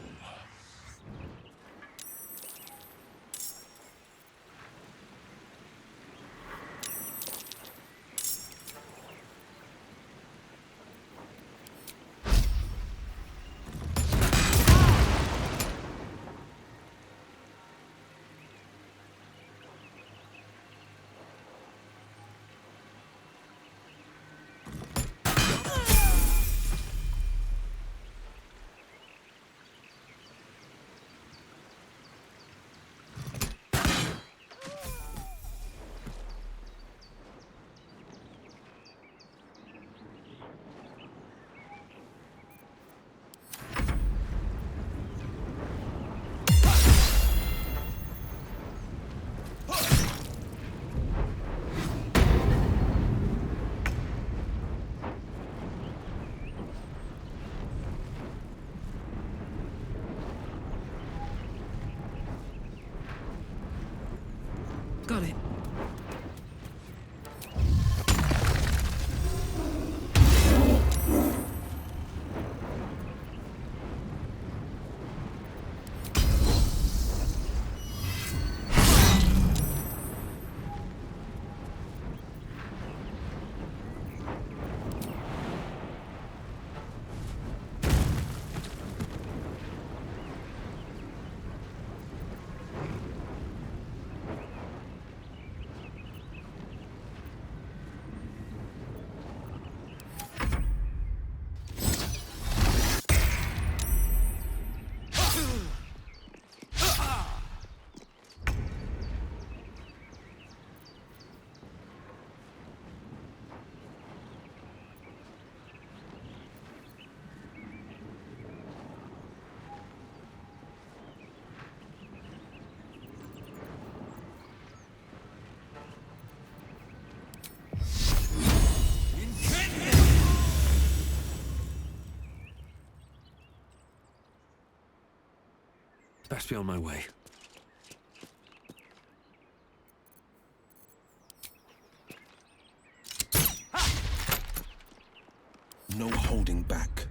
Got it. Best be on my way. No holding back.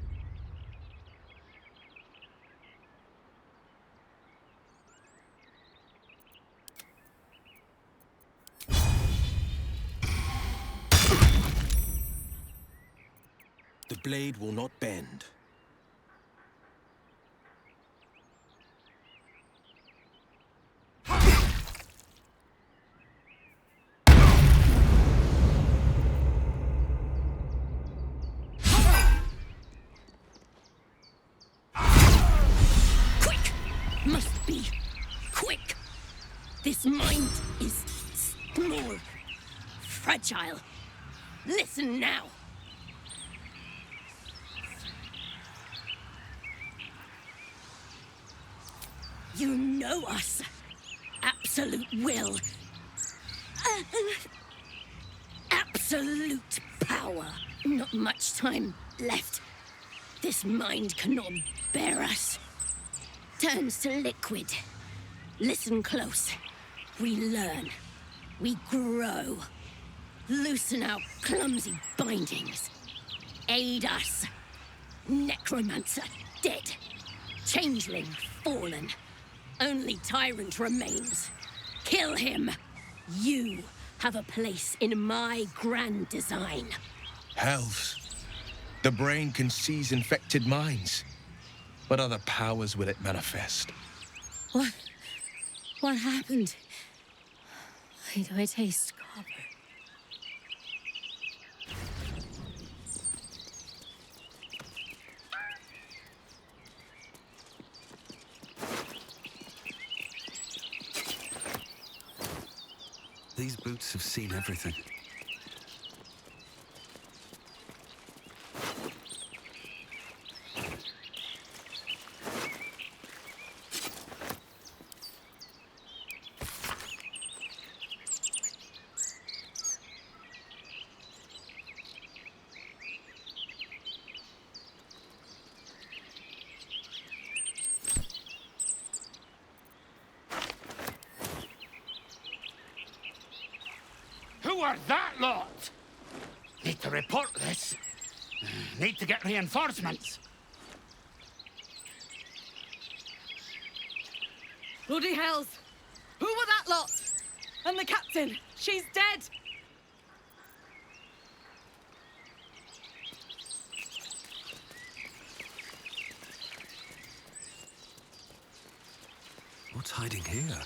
The blade will not bend. Must be quick. This mind is small, fragile. Listen now. You know us. Absolute will. absolute power. Not much time left. This mind cannot bear us. Turns to liquid. Listen close. We learn. We grow. Loosen our clumsy bindings. Aid us. Necromancer dead. Changeling fallen. Only Tyrant remains. Kill him. You have a place in my grand design. Hells. The brain can seize infected minds. What other powers will it manifest? What happened? Why do I taste copper? These boots have seen everything. Who are that lot? Need to report this. Need to get reinforcements. Bloody hells! Who were that lot? And the captain? She's dead! What's hiding here?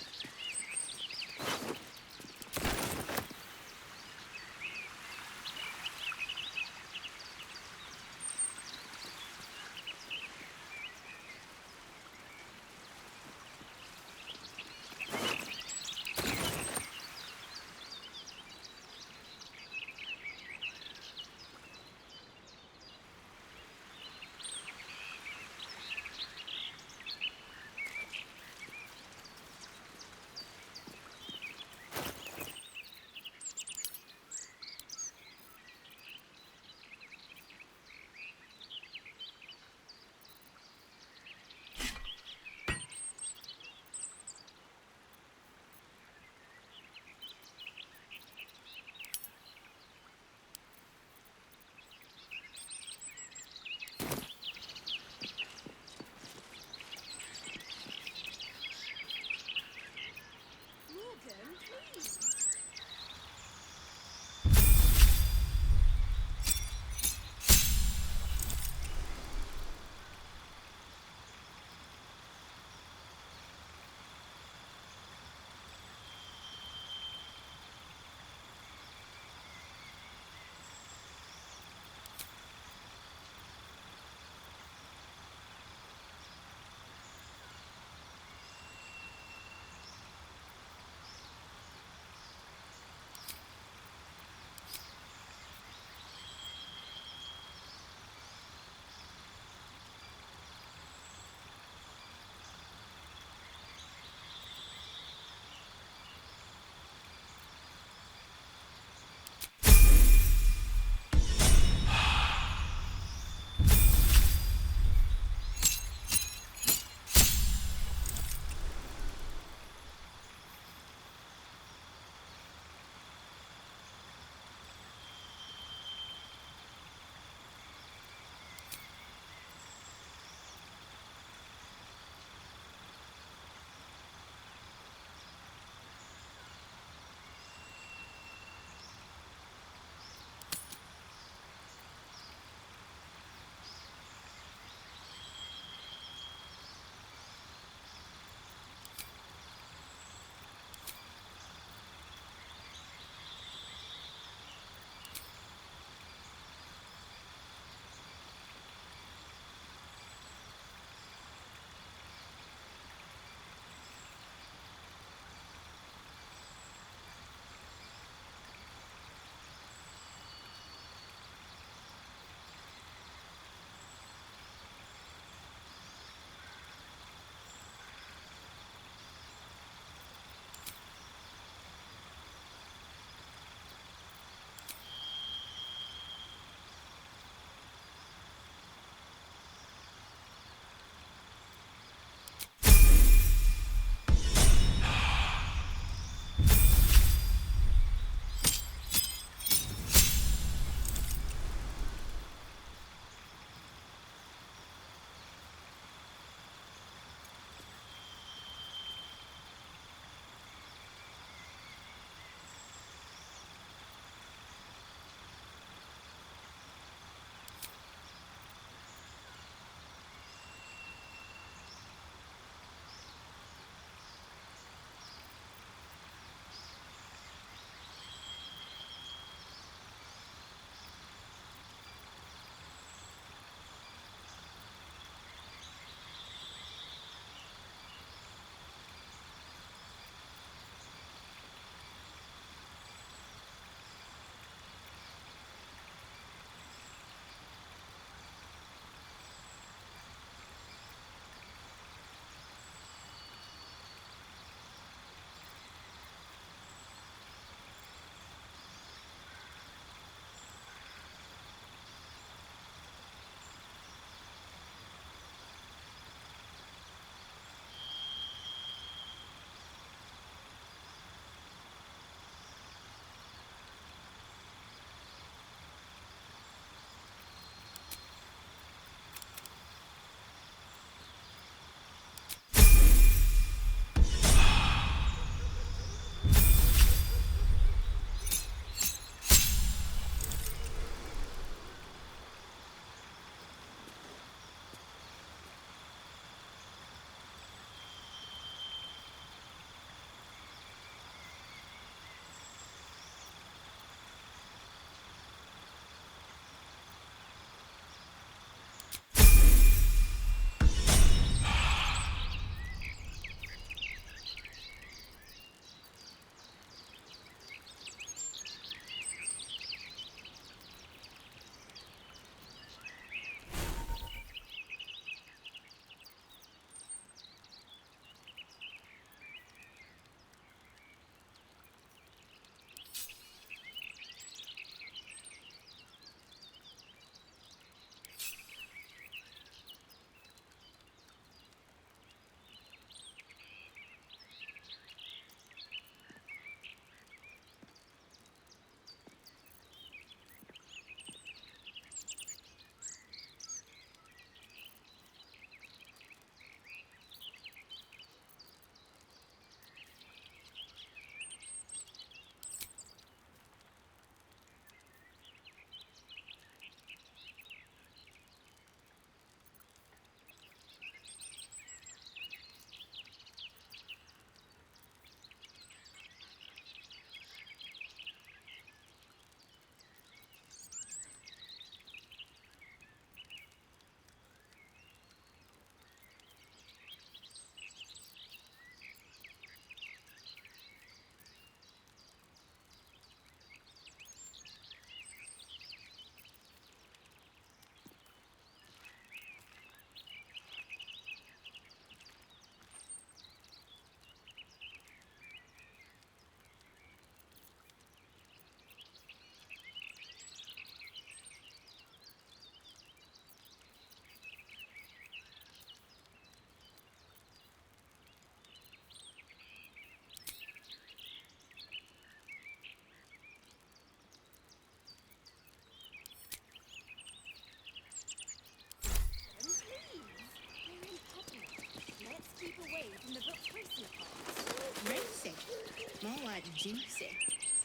like juicy.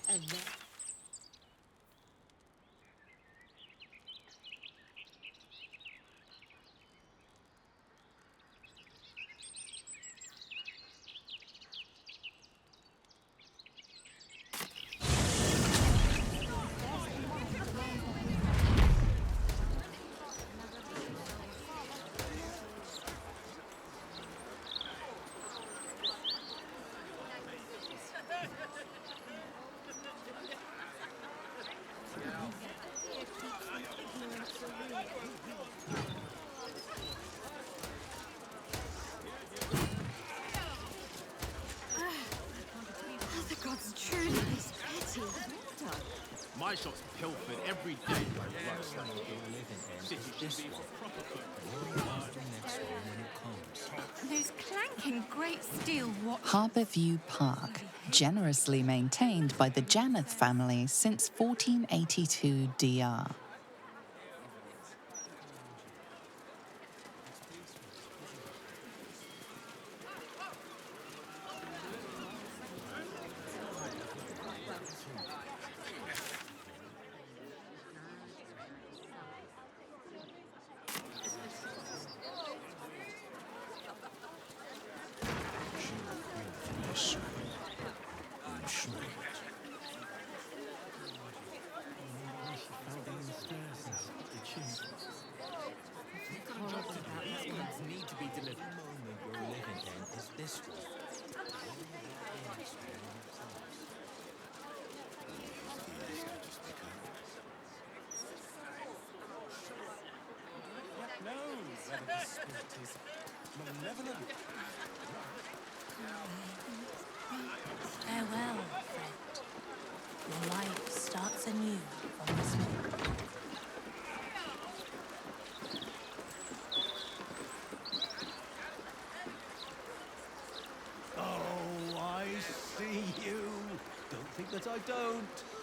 A very The gods truly is petty. My shop's pilfered every day by the rugs. City should be for proper folk. Those clanking great steel watches. Harbourview Park, generously maintained by the Janeth family since 1482 DR. Need to be delivered. The moment we're living in is this one. knows whether the spirit is malevolent? Farewell, friend. Your life starts anew from this moment. Oh, I see you. Don't think that I don't.